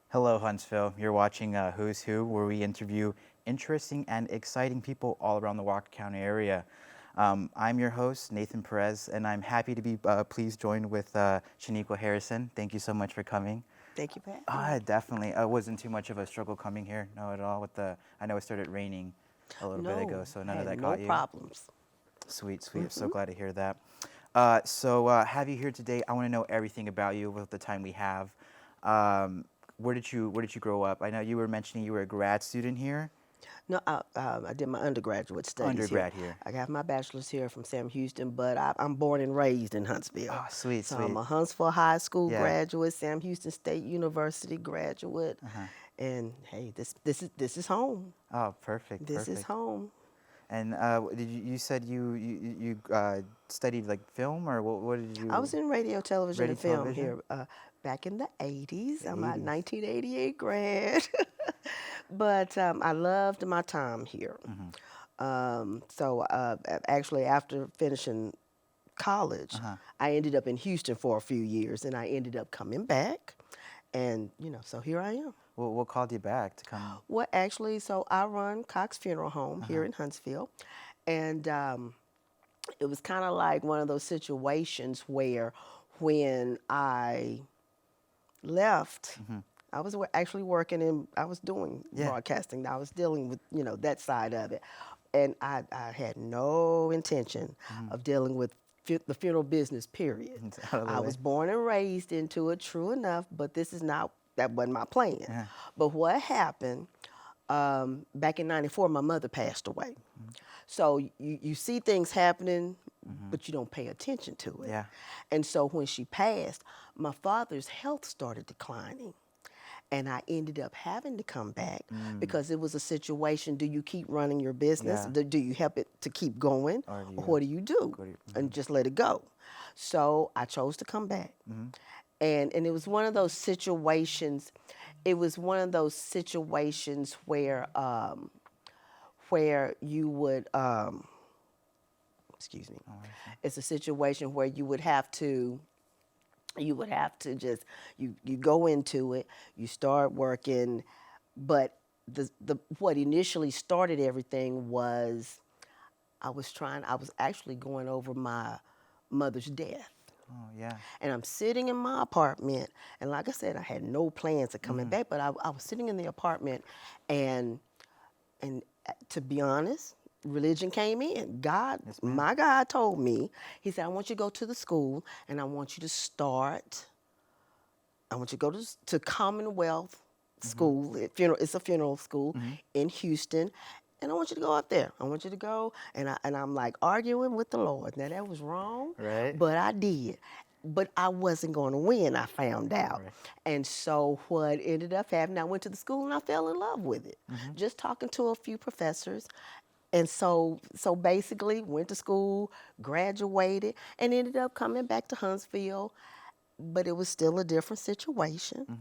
Hello, Huntsville. You're watching Who's Who, where we interview interesting and exciting people all around the Walker County area. I'm your host, Nathan Perez, and I'm happy to be pleased joined with Shaniqua Harrison. Thank you so much for coming. Thank you for having me. Definitely. It wasn't too much of a struggle coming here, no, at all. I know it started raining a little bit ago, No, so I none of had that no caught you. problems. Sweet, sweet. So glad to hear that. So have you here today? I want to know everything about you with the time we have. Um, where did you grow up? I know you were mentioning you were a grad student here, No, I did my undergraduate studies here. undergrad here. I got my bachelor's here from Sam Houston, but I'm born and raised in Huntsville. Oh, sweet, So I'm sweet. a Huntsville High School Yeah. graduate, Sam Houston State University graduate, Uh-huh. and hey, this is home. Oh, perfect, This is perfect. home. And you said you studied like film or what did I you was in radio, television, radio and film television? here back in the 80s. The I'm a 80s. 1988 grad. But I loved my time here. Mm-hmm. Actually, after finishing college, Uh-huh. I ended up in Houston for a few years, and I ended up coming back. And, so here I am. What called you back to come? Well, actually, so I run Cox Funeral Home Uh-huh. here in Huntsville. And it was kind of like one of those situations where when I left, Mm-hmm. I was actually working in, I was doing Yeah. broadcasting. I was dealing with, that side of it. And I had no intention Mm-hmm. of dealing with the funeral business, period. It's out of the I way. was born and raised into it, true enough, but that wasn't my plan. Yeah. But what happened, back in 94, my mother passed away. So you see things happening, but you don't pay attention to it. Yeah. And so when she passed, my father's health started declining. And I ended up having to come back because it was a situation, do you keep running your business? Yeah. Do you help it to keep going? Or do Or you what do you do? go to And just let it go. So I chose to come back. And it was one of those situations, where you would, excuse me, Oh, I see. it's a situation where you would have to just you go into it, you start working, but the what initially started everything was I was actually going over my mother's death. Oh, yeah. And I'm sitting in my apartment, and like I said, I had no plans of coming back, but I was sitting in the apartment, and to be honest, religion came in. God, Yes, ma'am. my God told me, He said, I want you to go to the school, and I want you to start. I want you to go to Commonwealth School. It's a funeral school in Houston. And I want you to go up there. I want you to go. And I'm like arguing with the Lord. Now, that was wrong, Right. but I did. But I wasn't going to win, I found out. Right. And so what ended up happening, I went to the school and I fell in love with it. Just talking to a few professors. And so basically went to school, graduated, and ended up coming back to Huntsville, but it was still a different situation.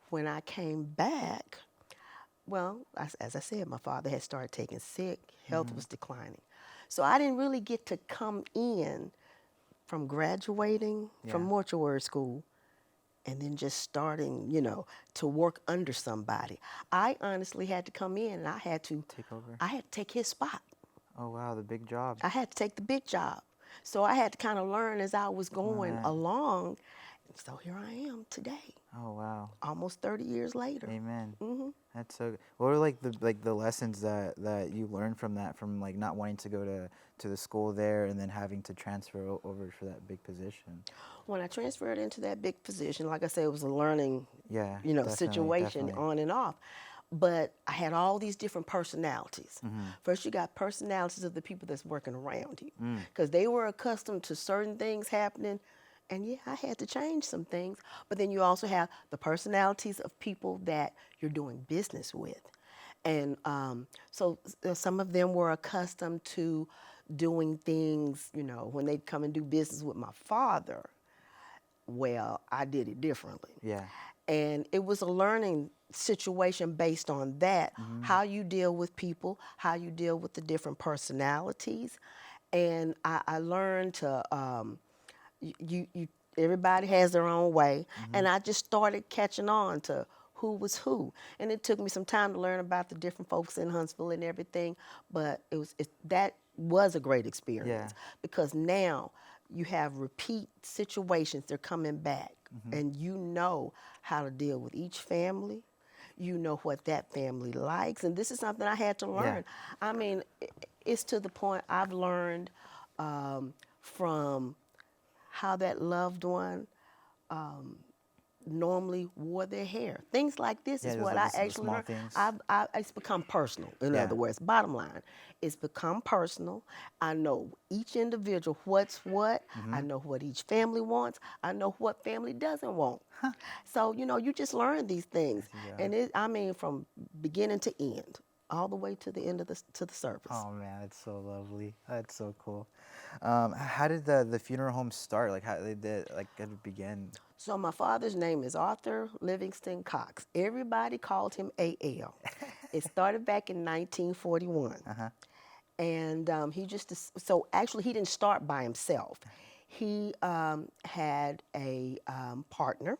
When I came back, well, as I said, my father had started taking sick, health was declining. So I didn't really get to come in from graduating from Yeah. mortuary school and then just starting, to work under somebody. I honestly had to come in and Take over. I had to take his spot. Oh, wow, the big job. I had to take the big job. So I had to kind of learn as I was going Right. along. And so here I am today, Oh, wow. almost 30 years later. Amen. hmm That's so. What are like the lessons that you learned from that, from like not wanting to go to the school there and then having to transfer over for that big position? When I transferred into that big position, like I said, it was a learning, Yeah, definitely, situation definitely. on and off. But I had all these different personalities. First, you got personalities of the people that's working around you, because they were accustomed to certain things happening. And yeah, I had to change some things. But then you also have the personalities of people that you're doing business with. And some of them were accustomed to doing things, when they'd come and do business with my father. Well, I did it differently. Yeah. And it was a learning situation based on that, how you deal with people, how you deal with the different personalities. And I learned to, everybody has their own way. And I just started catching on to who was who. And it took me some time to learn about the different folks in Huntsville and everything, but that was a great experience because now you have repeat situations. They're coming back, and you know how to deal with each family. You know what that family likes, and this is something I had to learn. I mean, it's to the point I've learned from how that loved one normally wore their hair. Things like this is those what are I the actually small learned. things. It's become personal, in Yeah. other words. Bottom line, it's become personal. I know each individual what's what. I know what each family wants. I know what family doesn't want. So, you just learn these things. Yeah. And I mean, from beginning to end, all the way to the end of to the service. Oh man, that's so lovely. That's so cool. How did the funeral home start? Like how did it begin? So my father's name is Arthur Livingston Cox. Everybody called him AL. It started back in 1941. And so actually he didn't start by himself. He had a partner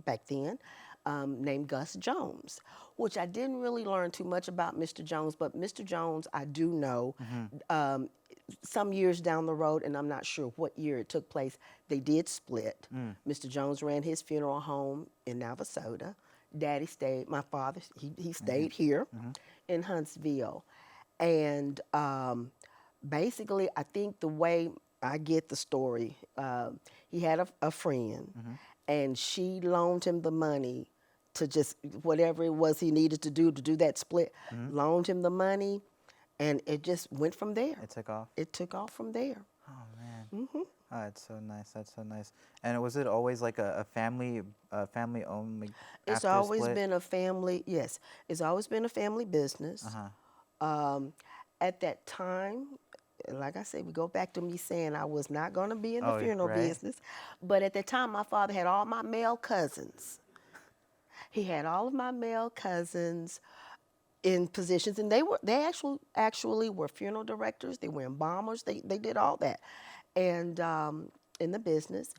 back then named Gus Jones, which I didn't really learn too much about Mr. Jones, but Mr. Jones I do know. Some years down the road, and I'm not sure what year it took place, they did split. Mr. Jones ran his funeral home in Navasota. Daddy stayed, my father, he stayed here in Huntsville. And basically, I think the way I get the story, he had a friend, and she loaned him the money to just whatever it was he needed to do that split, loaned him the money, and it just went from there. It took off. It took off from there. Oh man. Oh, that's so nice. That's so nice. And was it always like a family owned? Like, It's after the always split? been a family, yes, it's always been a family business. At that time, like I said, we go back to me saying I was not going to be in the funeral right. business. But at that time, my father had all my male cousins. He had all of my male cousins in positions, and they actually were funeral directors. They were embalmers. They did all that, and in the business.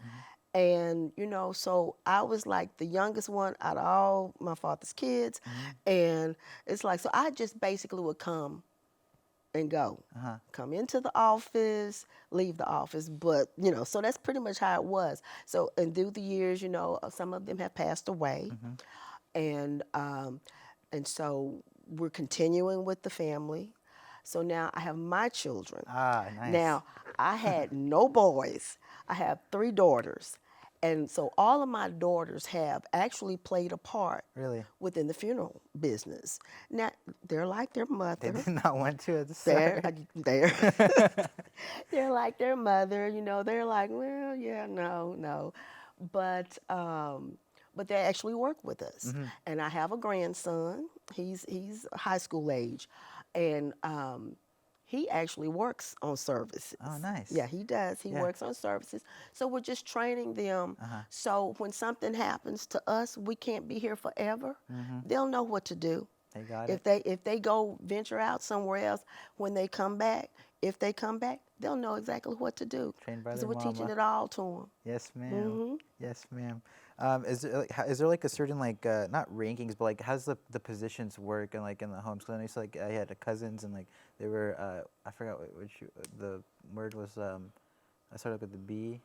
And so I was like the youngest one out of all my father's kids, and it's like so I just basically would come and go, come into the office, leave the office, but so that's pretty much how it was. So and through the years, some of them have passed away, and so we're continuing with the family. So now I have my children. Ah, nice. Now, I had no boys. I have 3 daughters. And so all of my daughters have actually played a part Really? within the funeral business. Now, they're like their mother. They did not want to at the start. They're like their mother, they're like, well, yeah, no. But they actually work with us. And I have a grandson. He's high school age. And he actually works on services. Oh, nice. Yeah, he does. He works on services. So we're just training them. So when something happens to us, we can't be here forever. They'll know what to do. They got If they go venture out somewhere else, when they come back, if they come back, they'll know exactly what to do. Trained by Because their we're teaching mama. it all to them. Yes, ma'am. Yes, ma'am. Is there like a certain like not rankings, but like how's the positions work and like in the homes? Because I know you said, like I had cousins and like they were I forgot which the word was. I started with the B.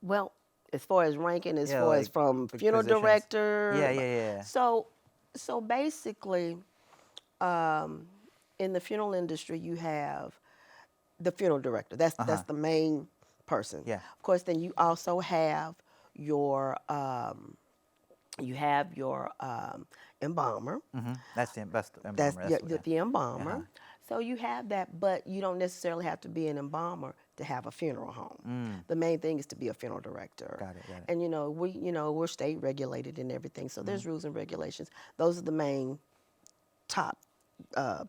Well, as far as ranking, as Yeah, far as like, from like funeral positions. director. Yeah. So basically, in the funeral industry, you have the funeral director. That's the main person. Yeah. Of course, then you also have your embalmer. That's the embalmer. That's That's the embalmer. So you have that, but you don't necessarily have to be an embalmer to have a funeral home. The main thing is to be a funeral director. Got it. And we're state regulated and everything, so there's rules and regulations. Those are the main top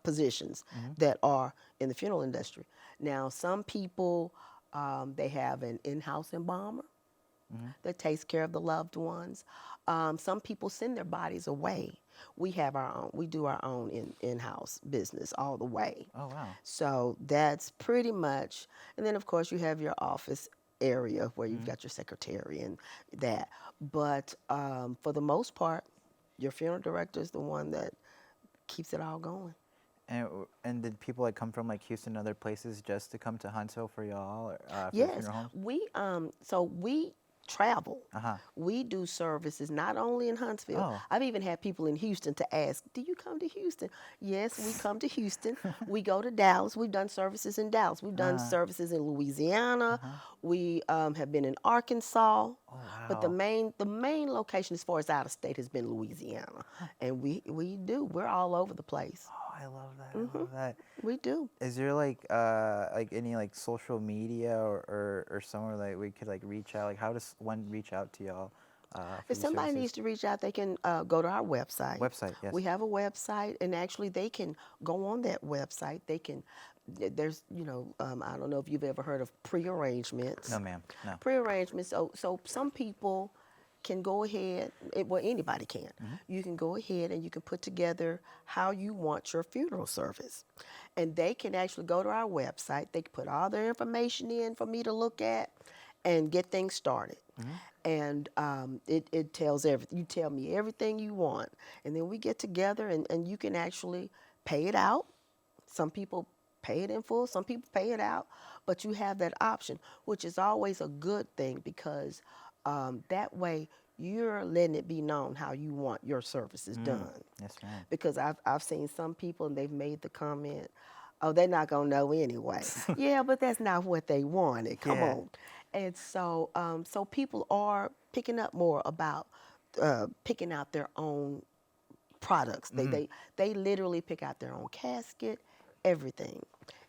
positions that are in the funeral industry. Now, some people they have an in-house embalmer that takes care of the loved ones. Some people send their bodies away. We have our own. We do our own in-house business all the way. Oh wow. So that's pretty much. And then of course you have your office area where you've got your secretary and that. But for the most part, your funeral director is the one that keeps it all going. And did people like come from like Houston and other places just to come to Huntsville for y'all for the Yes, funeral homes? we travel. Uh-huh. We do services not only in Huntsville. Oh. I've even had people in Houston to ask, "Do you come to Houston?" Yes, we come to Houston. We go to Dallas. We've done services in Dallas. We've done Uh-huh. services in Louisiana. Uh-huh. We have been in Arkansas. Oh But wow. the main location as far as out of state has been Louisiana, and we're all over the place. Oh, I love that. I love that. We do. Is there like any like social media or somewhere like we could like reach out? Like how does one reach out to y'all for If these somebody services? needs to reach out, they can go to our website. Website, yes. We have a website, and actually, they can go on that website. They can, there's, I don't know if you've ever heard of pre-arrangements. No, ma'am. No. Pre-arrangements. So some people can go ahead. Well, anybody can. You can go ahead and you can put together how you want your funeral service, and they can actually go to our website. They can put all their information in for me to look at, and get things started. And it tells everything. You tell me everything you want, and then we get together, and you can actually pay it out. Some people pay it in full, some people pay it out, but you have that option, which is always a good thing, because that way you're letting it be known how you want your services done. Yes, ma'am. Because I've seen some people, and they've made the comment, "Oh, they're not gonna know anyway." Yeah, but that's not what they wanted. Come Yeah. on. And so, so people are picking up more about picking out their own products. They literally pick out their own casket, everything,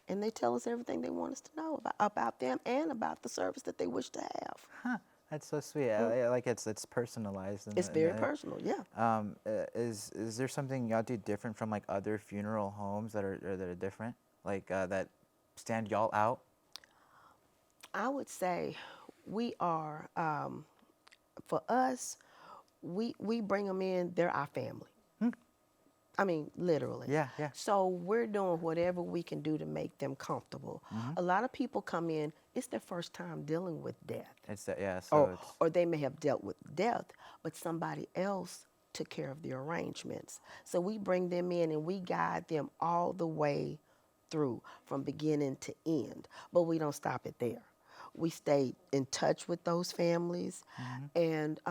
and they tell us everything they want us to know about them and about the service that they wish to have. Huh. That's so sweet. I like it's personalized. It's very personal, yeah. Is there something y'all do different from like other funeral homes that are different, like that stand y'all out? I would say we are, for us, we bring them in, they're our family. I mean, literally. Yeah, yeah. So we're doing whatever we can do to make them comfortable. A lot of people come in, it's their first time dealing with death. It's that, yeah. So Or they may have dealt with death, but somebody else took care of the arrangements. So we bring them in and we guide them all the way through, from beginning to end. But we don't stop it there. We stay in touch with those families, and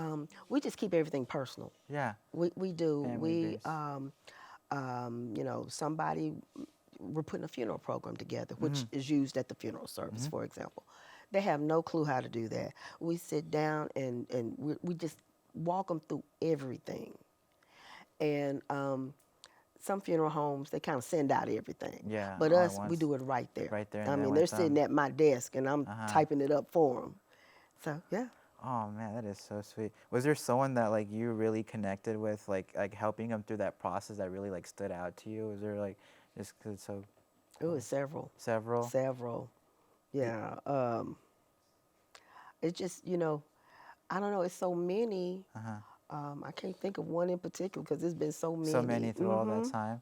we just keep everything personal. yeah. We do. Family Somebody, we're putting a funeral program together, which is used at the funeral service, for example. They have no clue how to do that. We sit down and we just walk them through everything. And some funeral homes, they kind of send out everything. Yeah, But all at us, we once. do it right there. Right there and I there mean, with they're sitting them. at my desk, and I'm typing it up for them. So, yeah. Oh man, that is so sweet. Was there someone that like you really connected with, like helping them through that process that really like stood out to you? Was there like just 'cause it's so It was several. several? Several. Yeah. It's just, I don't know, it's so many. I can't think of one in particular because there's been so many. So many through all that time.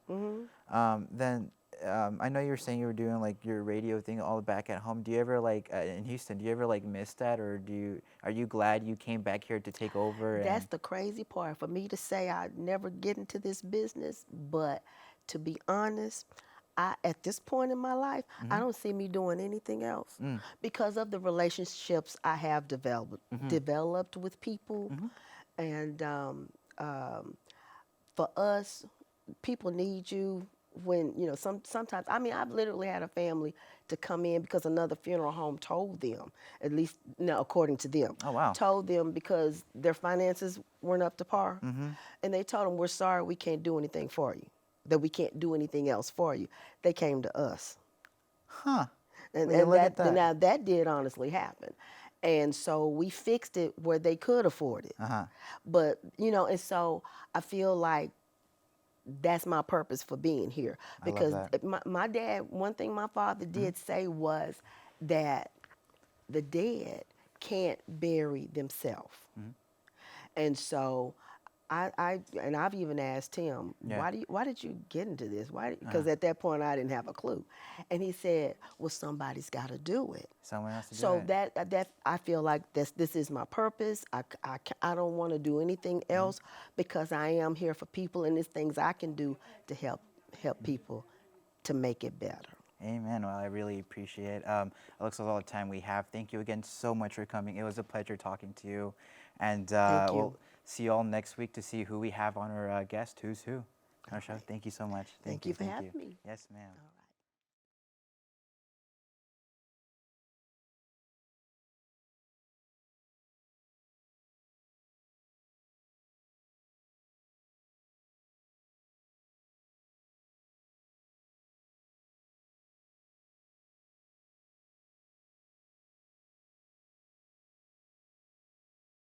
Then I know you were saying you were doing like your radio thing all back at home. Do you ever like in Houston? Do you ever like miss that, or are you glad you came back here to take over? That's the crazy part. For me to say I'd never get into this business, but to be honest, at this point in my life, I don't see me doing anything else because of the relationships I have developed with people. And for us, people need you when, sometimes, I mean, I've literally had a family to come in because another funeral home told them, at least, according to them. Oh, wow. Told them because their finances weren't up to par. And they told them, "We're sorry, we can't do anything for you, that we can't do anything else for you." They came to us. Huh. And, Well, look at that. now that did honestly happen. And so we fixed it where they could afford it. But, and so I feel like that's my purpose for being here. Because my dad, one thing my father did say was that the dead can't bury themselves. And so and I've even asked him, Yeah. why did you get into this? Because at that point I didn't have a clue, and he said, well, somebody's got to do it. Someone else to do So it. that I feel like this is my purpose. I don't want to do anything else because I am here for people, and there's things I can do to help people to make it better. Amen. Well, I really appreciate it. It looks like all the time we have. Thank you again so much for coming. It was a pleasure talking to you. And Thank you. we'll see you all next week to see who we have on our guest, Who's Who. Our show. Thank you so much. Thank you for having me. Yes, ma'am.